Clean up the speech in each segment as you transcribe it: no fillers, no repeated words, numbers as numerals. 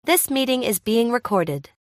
This meeting is being recorded.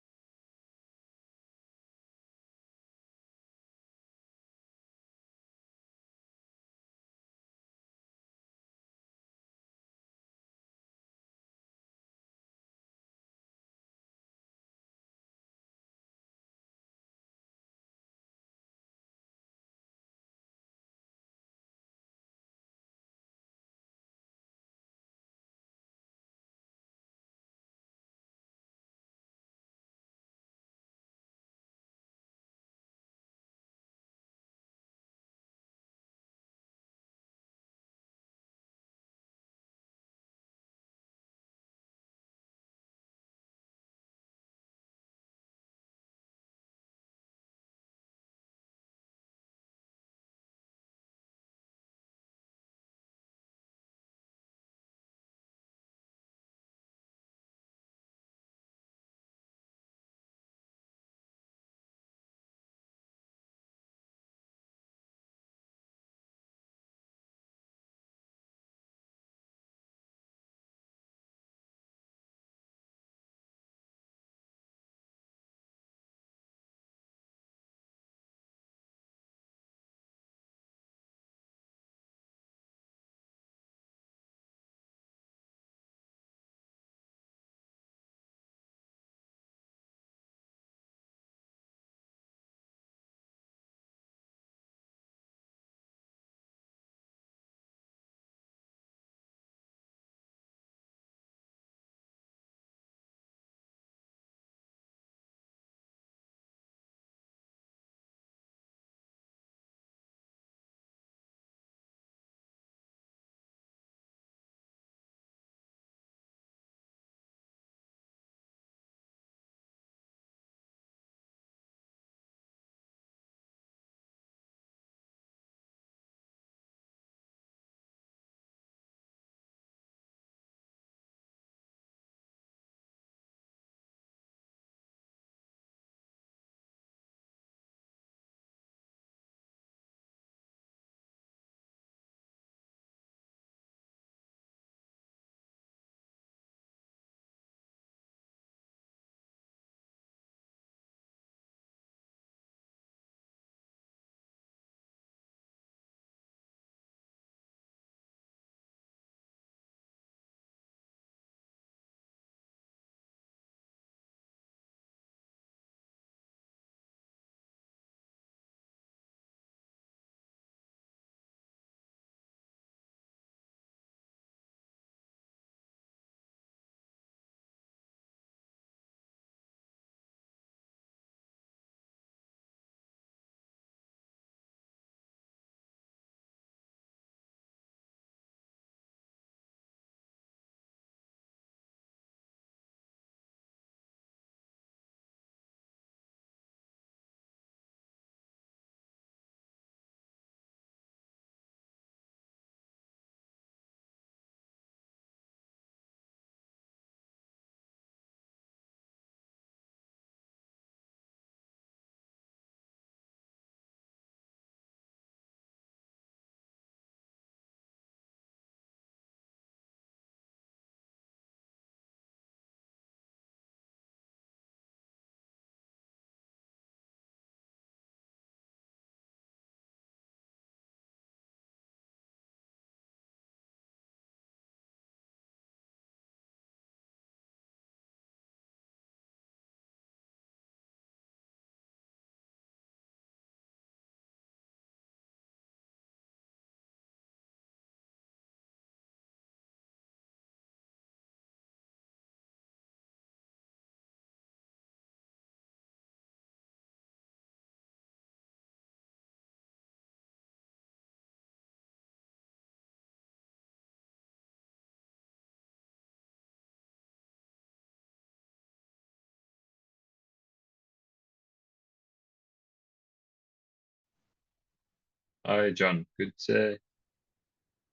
Hi, John.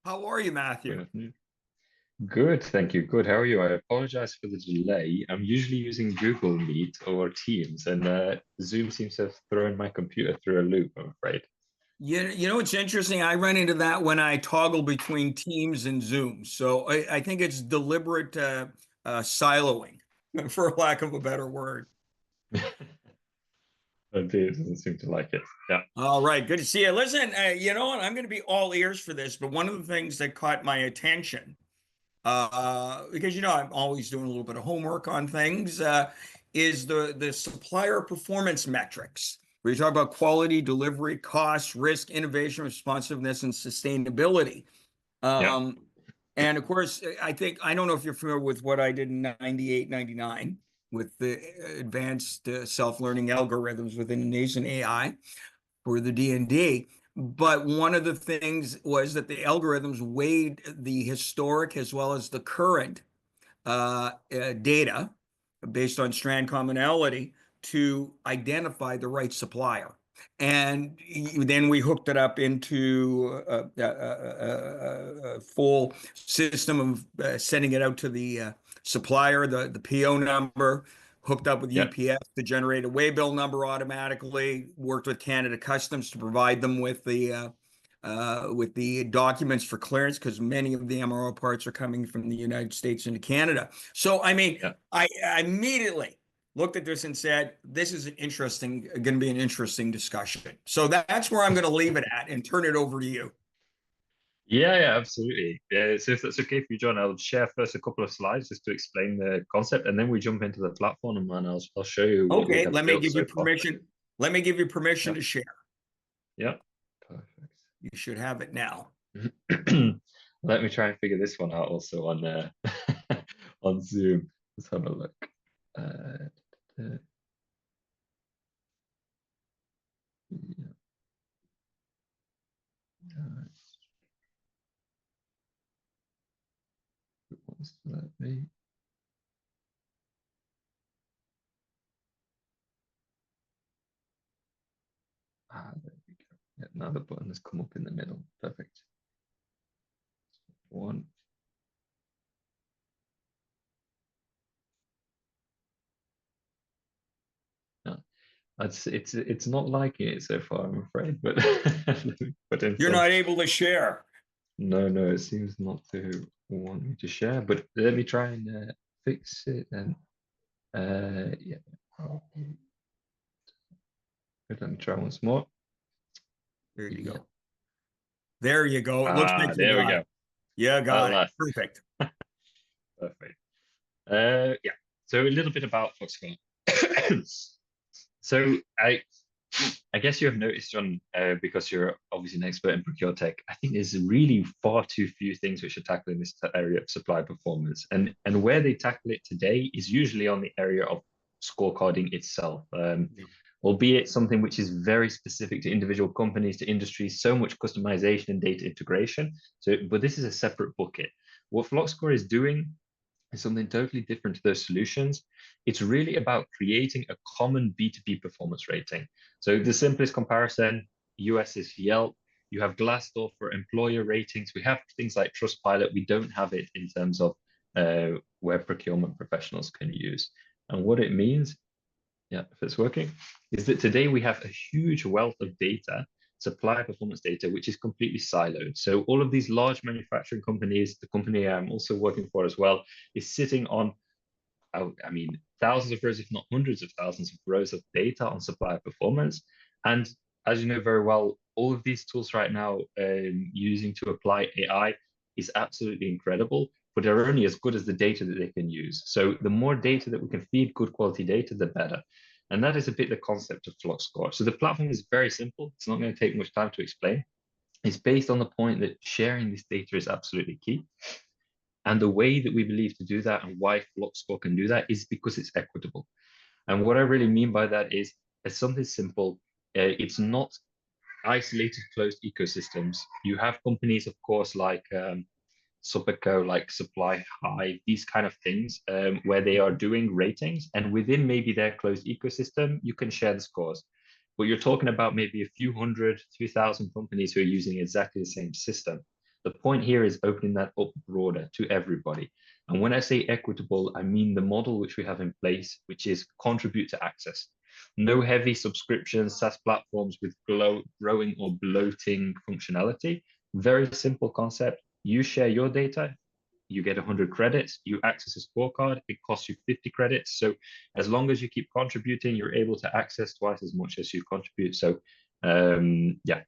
How are you, Good Matthew? afternoon. Good, thank you. Good. How are you? I apologize for the delay. I'm usually using Google Meet or Teams, and Zoom seems to have thrown my computer through a loop, I'm afraid. You know it's interesting. I run into that when I toggle between Teams and Zoom. So I think it's deliberate siloing. for lack of a better word. Oh dear, it doesn't seem to like it. Yeah. All right, good to see you. Listen, you know what? I'm going to be all ears for this, but one of the things that caught my attention, because you know I'm always doing a little bit of homework on things, is the supplier performance metrics. We talk about quality, delivery, cost, risk, innovation, responsiveness, and sustainability. Yeah. And of course, I don't know if you're familiar with what I did in 98, 99 with the advanced self-learning algorithms within nascent AI for the D&D. But one of the things was that the algorithms weighed the historic as well as the current data based on strand commonality to identify the right supplier. And then we hooked it up into a full system of sending it out to the supplier, the PO number, hooked up with Yeah. UPS to generate a waybill number automatically, worked with Canada Customs to provide them with the documents for clearance because many of the MRO parts are coming from the United States into Canada. So, I mean, Yeah. I immediately looked at this and said, this is going to be an interesting discussion. So that's where I'm going to leave it at and turn it over to you. Yeah, absolutely. Yeah, so if that's okay for you, John, I'll share first a couple of slides just to explain the concept, and then we jump into the platform, and I'll show you what we Okay, have let me built give you so far. permission. Let me give you permission Yeah. to share. Yeah, perfect. You should have it now. Let me try and figure this one out also on on Zoom. Let's have a look. Yeah. Who wants to let me? There we go. Yeah, now the button has come up in the middle. Perfect. One. No, it's not liking it so far, I'm afraid. But but in You're some, not able to share. no, it seems not to want me to share. But let me try and fix it. And yeah, let me try once more. There you Yeah. go. There you go. It looks like you There we got go. it. You got it. Perfect. Perfect. Yeah. So a little bit about Foxconn. So I guess you have noticed, John, because you're obviously an expert in procure tech. I think there's really far too few things which are tackled in this area of supply performance, and where they tackle it today is usually on the area of scorecarding itself. Albeit something which is very specific to individual companies, to industries, so much customization and data integration. So, but this is a separate bucket. What FlockScore is doing is something totally different to those solutions. It's really about creating a common B2B performance rating. So the simplest comparison, US is Yelp. You have Glassdoor for employer ratings. We have things like Trustpilot. We don't have it in terms of where procurement professionals can use. And what it means, yeah, if it's working, is that today we have a huge wealth of data, supplier performance data, which is completely siloed. So all of these large manufacturing companies, the company I'm also working for as well, is sitting on, I mean, thousands of rows, if not hundreds of thousands of rows of data on supplier performance. And as you know very well, all of these tools right now using to apply AI is absolutely incredible, but they're only as good as the data that they can use. So the more data that we can feed good quality data, the better. And that is a bit the concept of FlockScore. So the platform is very simple. It's not going to take much time to explain. It's based on the point that sharing this data is absolutely key. And the way that we believe to do that and why FlockScore can do that is because it's equitable. And what I really mean by that is it's something simple. It's not isolated closed ecosystems. You have companies, of course, like Subico, like Supply Hive, these kind of things, where they are doing ratings, and within maybe their closed ecosystem, you can share the scores. But you're talking about maybe a few hundred, 2,000 companies who are using exactly the same system. The point here is opening that up broader to everybody. And when I say equitable, I mean the model which we have in place, which is contribute to access. No heavy subscriptions, SaaS platforms with growing or bloating functionality. Very simple concept. You share your data, you get 100 credits. You access a scorecard, it costs you 50 credits. So as long as you keep contributing, you're able to access twice as much as you contribute. So yeah,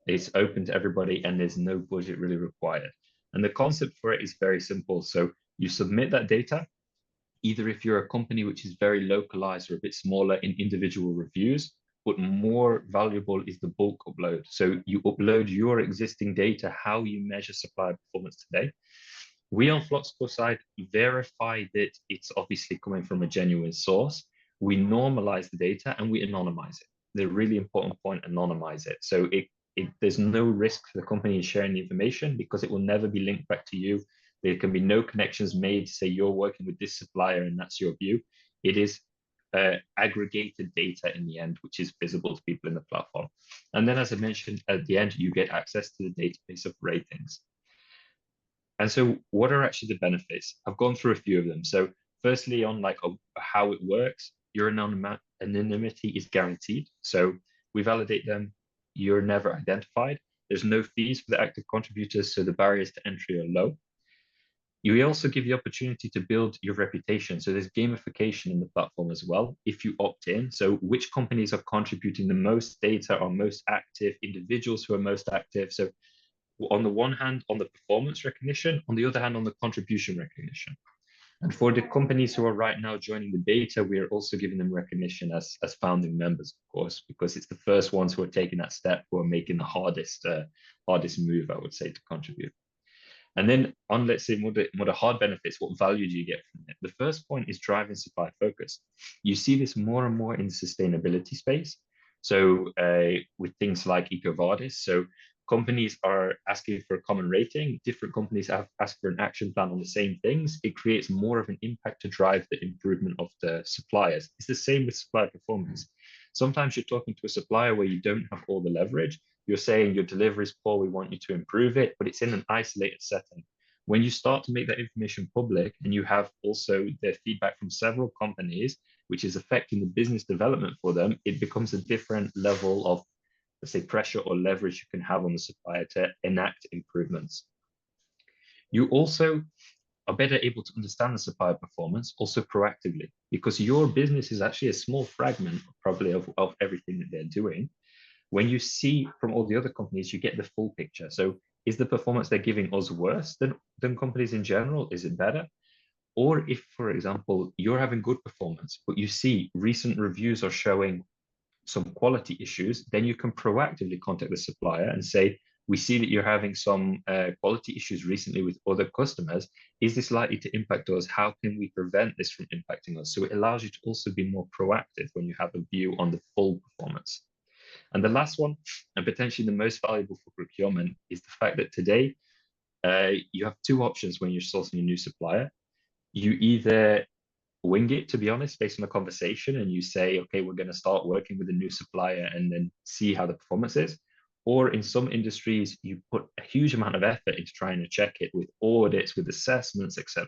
it's open to everybody and there's no budget really required. And the concept for it is very simple. So you submit that data, either if you're a company which is very localized or a bit smaller in individual reviews, but more valuable is the bulk upload. So you upload your existing data, how you measure supplier performance today. We on Fluxco side verify that it's obviously coming from a genuine source. We normalize the data and we anonymize it. The really important point, anonymize it. So there's no risk for the company in sharing the information because it will never be linked back to you. There can be no connections made to say you're working with this supplier and that's your view. It is aggregated data in the end, which is visible to people in the platform. And then, as I mentioned, at the end, you get access to the database of ratings. And so what are actually the benefits? I've gone through a few of them. So firstly, on like how it works, your anonymity is guaranteed. So we validate them, you're never identified. There's no fees for the active contributors, so the barriers to entry are low. You also give the opportunity to build your reputation. So there's gamification in the platform as well, if you opt in. So which companies are contributing the most data, are most active, individuals who are most active. So on the one hand, on the performance recognition, on the other hand, on the contribution recognition. And for the companies who are right now joining the beta, we are also giving them recognition as founding members, of course, because it's the first ones who are taking that step, who are making the hardest move, I would say, to contribute. And then on, let's say, more the hard benefits, what value do you get from it? The first point is driving supply focus. You see this more and more in the sustainability space. So with things like EcoVadis, so companies are asking for a common rating, different companies ask for an action plan on the same things. It creates more of an impact to drive the improvement of the suppliers. It's the same with supplier performance. Sometimes you're talking to a supplier where you don't have all the leverage. You're saying your delivery is poor, we want you to improve it, but it's in an isolated setting. When you start to make that information public and you have also their feedback from several companies, which is affecting the business development for them, it becomes a different level of, let's say, pressure or leverage you can have on the supplier to enact improvements. You also are better able to understand the supplier performance also proactively, because your business is actually a small fragment probably of everything that they're doing. When you see from all the other companies, you get the full picture. So is the performance they're giving us worse than companies in general? Is it better? Or if, for example, you're having good performance, but you see recent reviews are showing some quality issues, then you can proactively contact the supplier and say, we see that you're having some quality issues recently with other customers. Is this likely to impact us? How can we prevent this from impacting us? So it allows you to also be more proactive when you have a view on the full performance. And the last one, and potentially the most valuable for procurement, is the fact that today you have two options when you're sourcing a new supplier. You either wing it, to be honest, based on a conversation, and you say, okay, we're going to start working with a new supplier and then see how the performance is. Or in some industries, you put a huge amount of effort into trying to check it with audits, with assessments, etc.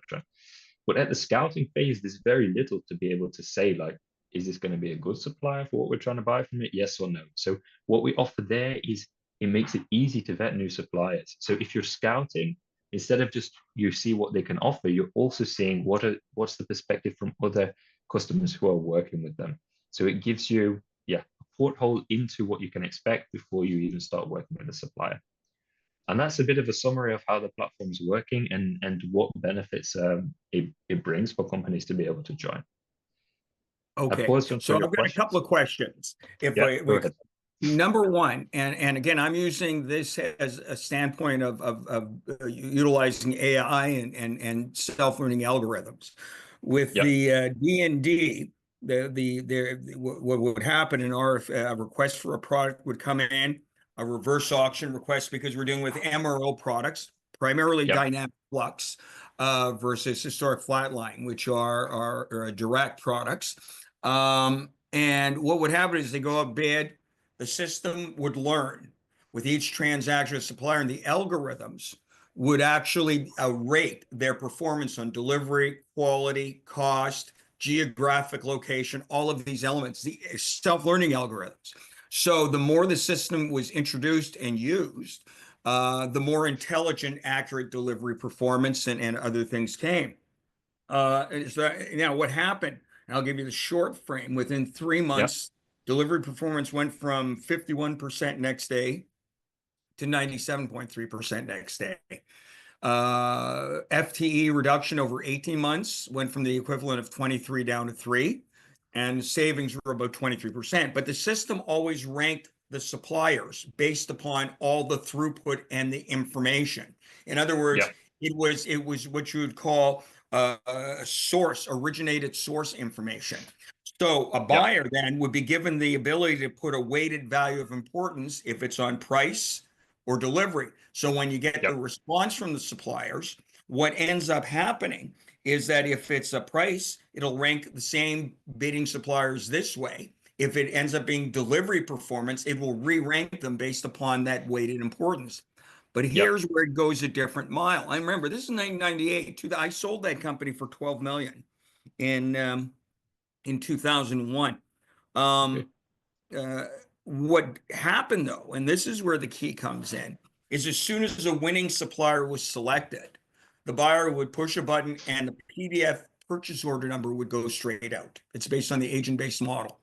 But at the scouting phase, there's very little to be able to say, like, is this going to be a good supplier for what we're trying to buy from it? Yes or no. So what we offer there is it makes it easy to vet new suppliers. So if you're scouting, instead of just you see what they can offer, you're also seeing what's the perspective from other customers who are working with them. So it gives you, a porthole into what you can expect before you even start working with a supplier. And that's a bit of a summary of how the platform's working and what benefits it brings for companies to be able to join. Okay, so I've got a couple of questions. Go ahead. Number one, and again, I'm using this as a standpoint of utilizing AI and self-learning algorithms. With the D&D, what would happen in our request for a product would come in, a reverse auction request, because we're dealing with MRO products, primarily dynamic flux versus historic flatline, which are direct products. And what would happen is they go up bid, the system would learn with each transaction of supplier, and the algorithms would actually rate their performance on delivery, quality, cost, geographic location, all of these elements, the self-learning algorithms. So the more the system was introduced and used, the more intelligent, accurate delivery performance and other things came. Now what happened? And I'll give you the short frame. Within 3 months, delivery performance went from 51% next day to 97.3% next day. FTE reduction over 18 months went from the equivalent of 23 down to 3, and savings were about 23%. But the system always ranked the suppliers based upon all the throughput and the information. In other words, it was what you would call originated source information. So a buyer then would be given the ability to put a weighted value of importance if it's on price or delivery. So when you get the response from the suppliers, what ends up happening is that if it's a price, it'll rank the same bidding suppliers this way. If it ends up being delivery performance, it will re-rank them based upon that weighted importance. But here's where it goes a different mile. I remember this is 1998. I sold that company for $12 million in 2001. What happened though, and this is where the key comes in, is as soon as a winning supplier was selected, the buyer would push a button and the PDF purchase order number would go straight out. It's based on the agent-based model.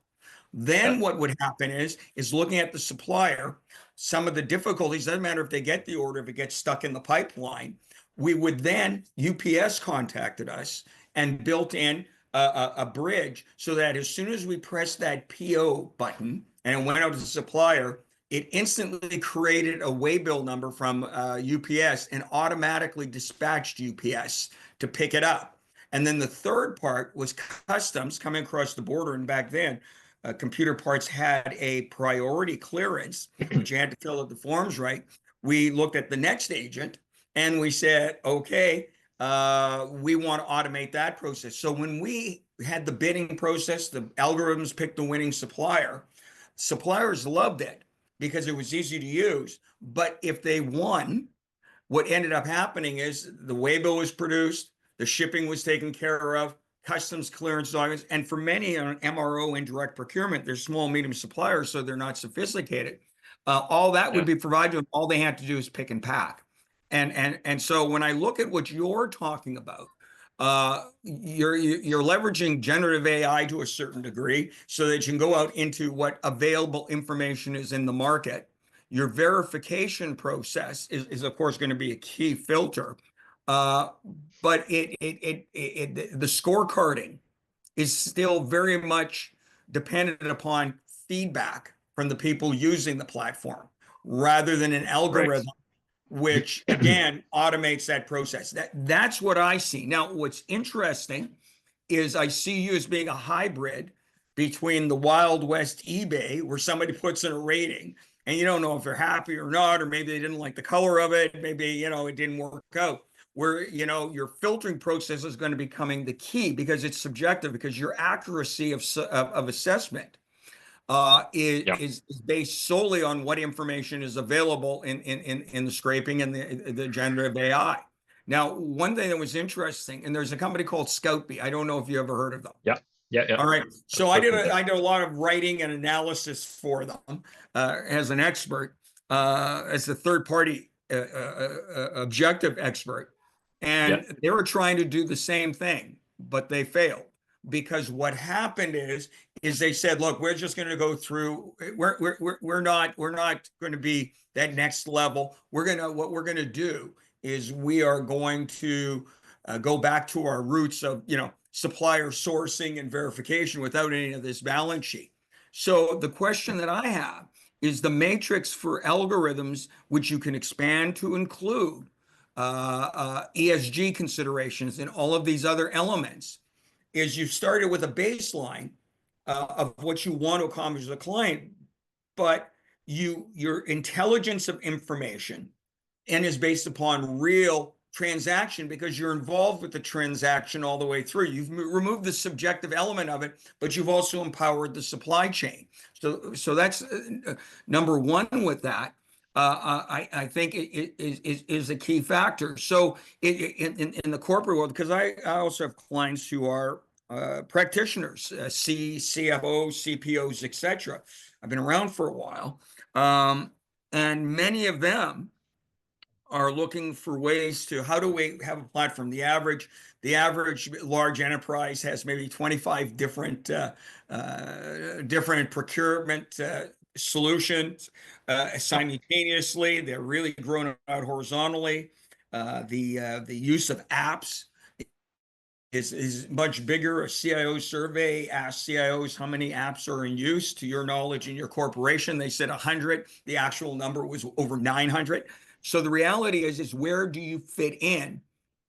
Then what would happen is looking at the supplier, some of the difficulties, doesn't matter if they get the order, if it gets stuck in the pipeline, we would then, UPS contacted us and built in a bridge so that as soon as we pressed that PO button and it went out to the supplier, it instantly created a waybill number from UPS and automatically dispatched UPS to pick it up. And then the third part was customs coming across the border. And back then, computer parts had a priority clearance, but you had to fill out the forms right. We looked at the next agent and we said, okay, we want to automate that process. So when we had the bidding process, the algorithms picked the winning supplier. Suppliers loved it because it was easy to use. But if they won, what ended up happening is the waybill was produced, the shipping was taken care of, customs clearance documents, and for many on MRO indirect procurement, they're small, medium suppliers, so they're not sophisticated. All that would be provided to them. All they had to do is pick and pack. And so when I look at what you're talking about, you're leveraging generative AI to a certain degree so that you can go out into what available information is in the market. Your verification process is of course going to be a key filter, but the scorecarding is still very much dependent upon feedback from the people using the platform rather than an algorithm. Which again automates that process. That's what I see. Now, what's interesting is I see you as being a hybrid between the Wild West eBay, where somebody puts in a rating and you don't know if they're happy or not, or maybe they didn't like the color of it, maybe it didn't work out. Where your filtering process is going to be becoming the key because it's subjective, because your accuracy of assessment is based solely on what information is available in the scraping and the generative AI. Now, one thing that was interesting, and there's a company called Scoutbee. I don't know if you ever heard of them. Yeah. All right. So I did a lot of writing and analysis for them as an expert, as a third party objective expert, and they were trying to do the same thing, but they failed. Because what happened is they said, look, we're just going to go through. We're not going to be that next level. What we're going to do is we are going to go back to our roots of supplier sourcing and verification without any of this balance sheet. So the question that I have is the matrix for algorithms, which you can expand to include ESG considerations and all of these other elements. Is you started with a baseline of what you want to accomplish as a client, but your intelligence of information and is based upon real transaction because you're involved with the transaction all the way through. You've removed the subjective element of it, but you've also empowered the supply chain. So that's number one with that. I think it is a key factor. So in the corporate world, because I also have clients who are practitioners, CFOs, CPOs, etc. I've been around for a while, and many of them are looking for ways to, how do we have a platform? The average large enterprise has maybe 25 different procurement solutions Yep. simultaneously. They're really grown out horizontally. The use of apps is much bigger. A CIO survey asked CIOs how many apps are in use to your knowledge in your corporation. They said 100. The actual number was over 900. So the reality is where do you fit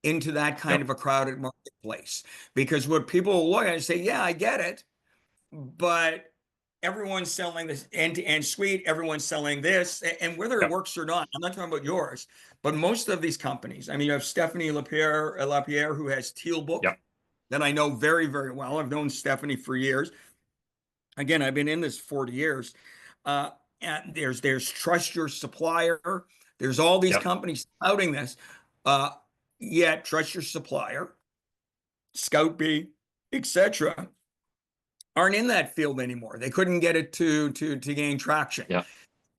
into that kind Yep. of a crowded marketplace? Because what people look at and say, yeah, I get it, but everyone's selling this end-to-end suite, everyone's selling this, and whether it Yep. works or not, I'm not talking about yours, but most of these companies, I mean, you have Stephanie Lapierre, who has Tealbook, Yep. that I know very, very well. I've known Stephanie for years. Again, I've been in this 40 years. Uh, and there's Trust Your Supplier. There's all these Yep. companies outing this. Uh, Yet Trust Your Supplier, ScoutBee, etc., aren't in that field anymore. They couldn't get it to gain traction. Yep.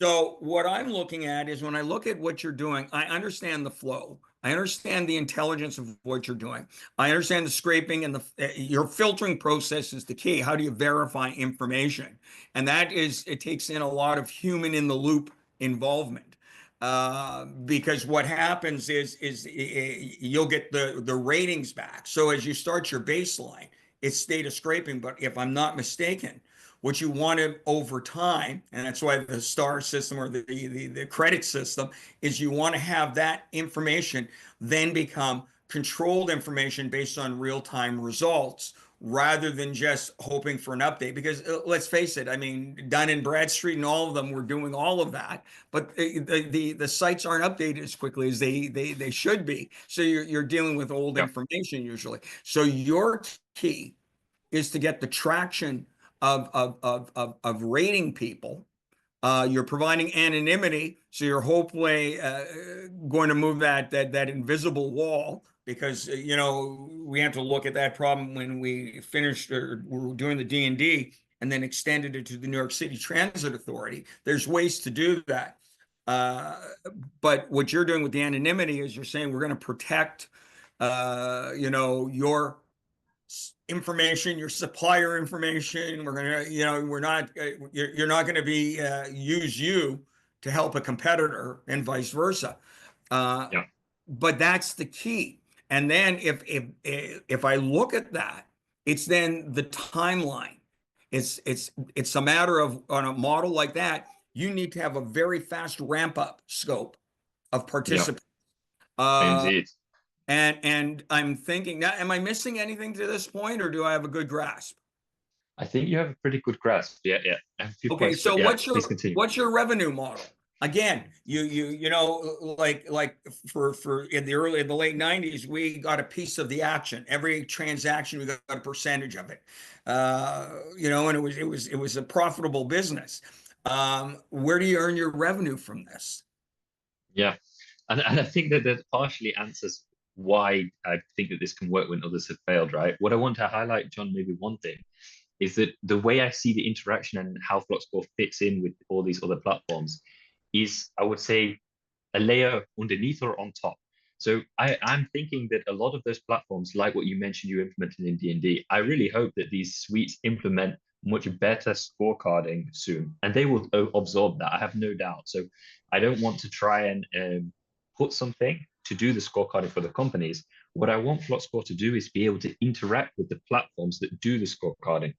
So what I'm looking at is when I look at what you're doing, I understand the flow. I understand the intelligence of what you're doing. I understand the scraping and your filtering process is the key. How do you verify information? And that is, it takes in a lot of human in the loop involvement. Because what happens is you'll get the ratings back. So as you start your baseline, it's data scraping. But if I'm not mistaken, what you want to over time, and that's why the star system or the credit system is, you want to have that information then become controlled information based on real-time results rather than just hoping for an update. Because let's face it, I mean, Dun and Bradstreet and all of them were doing all of that, but the sites aren't updated as quickly as they should be. So you're dealing with old Yep. information usually. So your key is to get the traction of rating people. You're providing anonymity, so you're hopefully going to move that invisible wall, because we have to look at that problem when we finished or we're doing the D&D and then extended it to the New York City Transit Authority. There's ways to do that. But what you're doing with the anonymity is you're saying we're going to protect your information, your supplier information. We're gonna, we're not, you're not going to be use you to help a competitor and vice versa. Uh, Yep. but that's the key. And then if I look at that, it's then the timeline. It's a matter of, on a model like that, you need to have a very fast ramp up scope of Yep. participants. Uh, Indeed. and I'm thinking now, am I missing anything to this point, or do I have a good grasp? I think you have a pretty good grasp. Yeah. Yeah. I have a few Okay, points, but so yeah, please continue. what's your revenue model? Again, like for in the late 90s, we got a piece of the action. Every transaction, we got a percentage of it. And it was a profitable business. Where do you earn your revenue from this? Yeah. And I think that partially answers why I think that this can work when others have failed, right? What I want to highlight, John, maybe one thing is that the way I see the interaction and how FluxScore fits in with all these other platforms is, I would say, a layer underneath or on top. So I'm thinking that a lot of those platforms, like what you mentioned you implemented in D&D, I really hope that these suites implement much better scorecarding soon, and they will absorb that. I have no doubt. So I don't want to try and put something to do the scorecarding for the companies. What I want FluxScore to do is be able to interact with the platforms that do the scorecarding.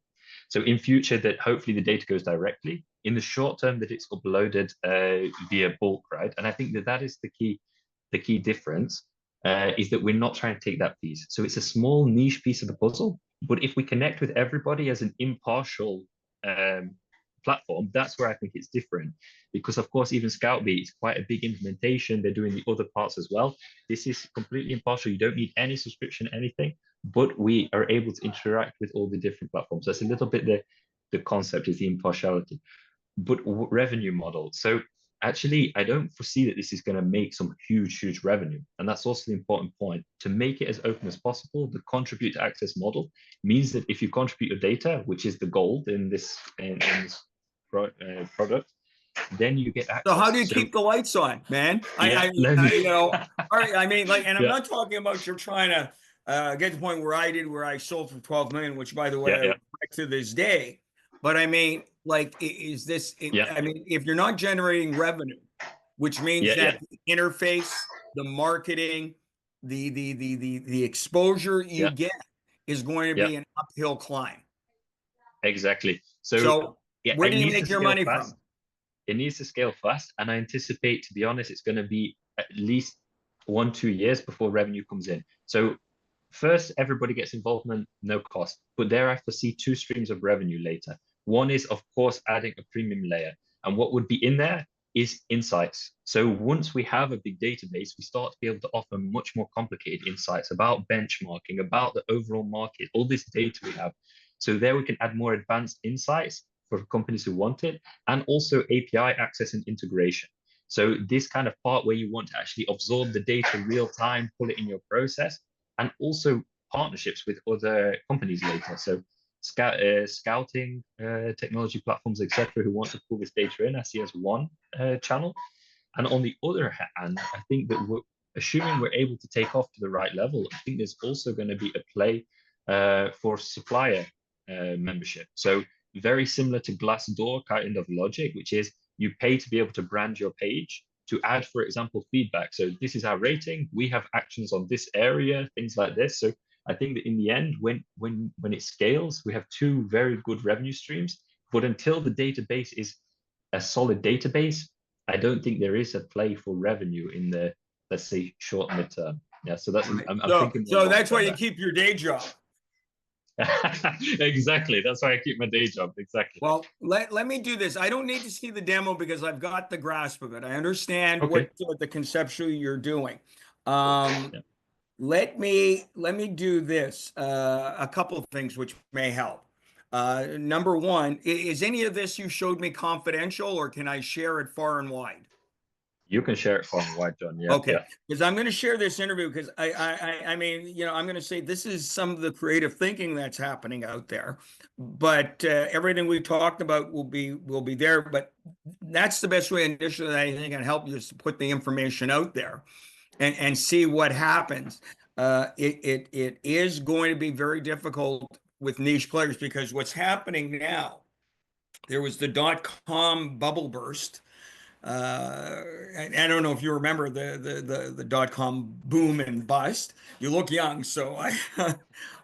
So in future, that hopefully the data goes directly. In the short term, that it's uploaded via bulk, right? And I think that is the key difference is that we're not trying to take that piece. So it's a small niche piece of the puzzle, but if we connect with everybody as an impartial platform, that's where I think it's different. Because of course, even ScoutBee is quite a big implementation. They're doing the other parts as well. This is completely impartial. You don't need any subscription, anything, but we are able to interact with all the different platforms. That's a little bit the concept is the impartiality, but revenue model. So actually, I don't foresee that this is going to make some huge revenue. And that's also the important point. To make it as open as possible, the contribute to access model means that if you contribute your data, which is the gold in this product, then you get access. So how do you keep the lights on, man? Yeah, You know, all right. I mean, like, and I'm yeah, not talking about you're trying to get to the point where I did, where I sold for 12 million, which by the way, yeah, I yeah, regret to this day. But I mean, like, is this, yeah, I mean, if you're not generating revenue, which means yeah, yeah, that the interface, the marketing, the exposure you yeah, get is going to yeah, be an uphill climb. exactly. So So yeah, where it do you needs to make your scale money fast. from? It needs to scale fast, and I anticipate, to be honest, it's going to be at least 1-2 years before revenue comes in. So first, everybody gets involvement, no cost, but there I foresee two streams of revenue later. One is, of course, adding a premium layer, and what would be in there is insights. So once we have a big database, we start to be able to offer much more complicated insights about benchmarking, about the overall market, all this data we have. So there we can add more advanced insights for companies who want it, and also API access and integration. So this kind of part where you want to actually absorb the data real time, pull it in your process, and also partnerships with other companies later. So scouting technology platforms, etc., who want to pull this data in, I see as one channel. And on the other hand, I think that assuming we're able to take off to the right level, I think there's also going to be a play for supplier membership. So very similar to Glassdoor kind of logic, which is you pay to be able to brand your page, to add, for example, feedback. So this is our rating. We have actions on this area, things like this. So I think that in the end, when it scales, we have two very good revenue streams. But until the database is a solid database, I don't think there is a play for revenue in the, let's say, short midterm. Yeah, so that's I'm thinking more So that's why you there. keep your day job. Exactly. That's why I keep my day job. Exactly. Well, let me do this. I don't need to see the demo because I've got the grasp of it. I understand Okay. what the conceptual you're doing. Yeah. Let me do this. A couple of things which may help. Number one, is any of this you showed me confidential, or can I share it far and wide? You can share it far and wide, John. Yeah. Okay, Yeah. because I'm going to share this interview because I mean, you know, I'm going to say this is some of the creative thinking that's happening out there, but everything we talked about will be there. But that's the best way initially that I think can help you is to put the information out there and see what happens. It is going to be very difficult with niche players because what's happening now, there was the .com bubble burst. I don't know if you remember the .com boom and bust. You look young, so Yeah,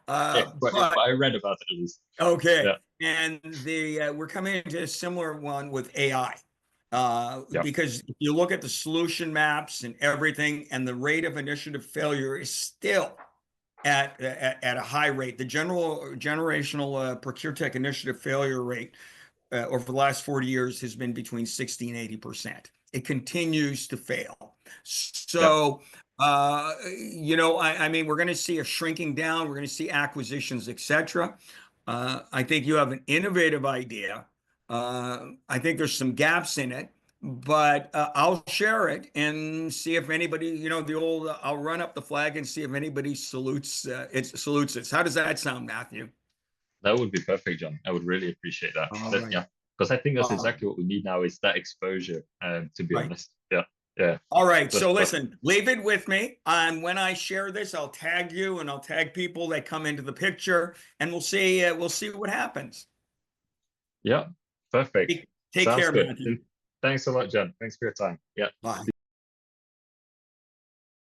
but but I read about it at least. okay. Yeah. And we're coming into a similar one with AI. Yeah. Because if you look at the solution maps and everything, and the rate of initiative failure is still at a high rate. The generational ProcureTech initiative failure rate over the last 40 years has been between 60 and 80%. It continues to fail. So, you know, I mean, we're going to see a shrinking down. We're going to see acquisitions, etc. I think you have an innovative idea. I think there's some gaps in it, but I'll share it and see if anybody, you know, the old, I'll run up the flag and see if anybody salutes it. How does that sound, Matthew? That would be perfect, John. I would really appreciate that. All That right. yeah, because I think that's Uh, exactly what we need now is that exposure. To be right. honest. Yeah. Yeah. All right. That's So perfect. listen, leave it with me. And when I share this, I'll tag you and I'll tag people that come into the picture, and we'll see what happens. Yeah. Perfect. Take Sounds care, good. Matthew. Thanks a lot, John. Thanks for your time. Yeah. Bye.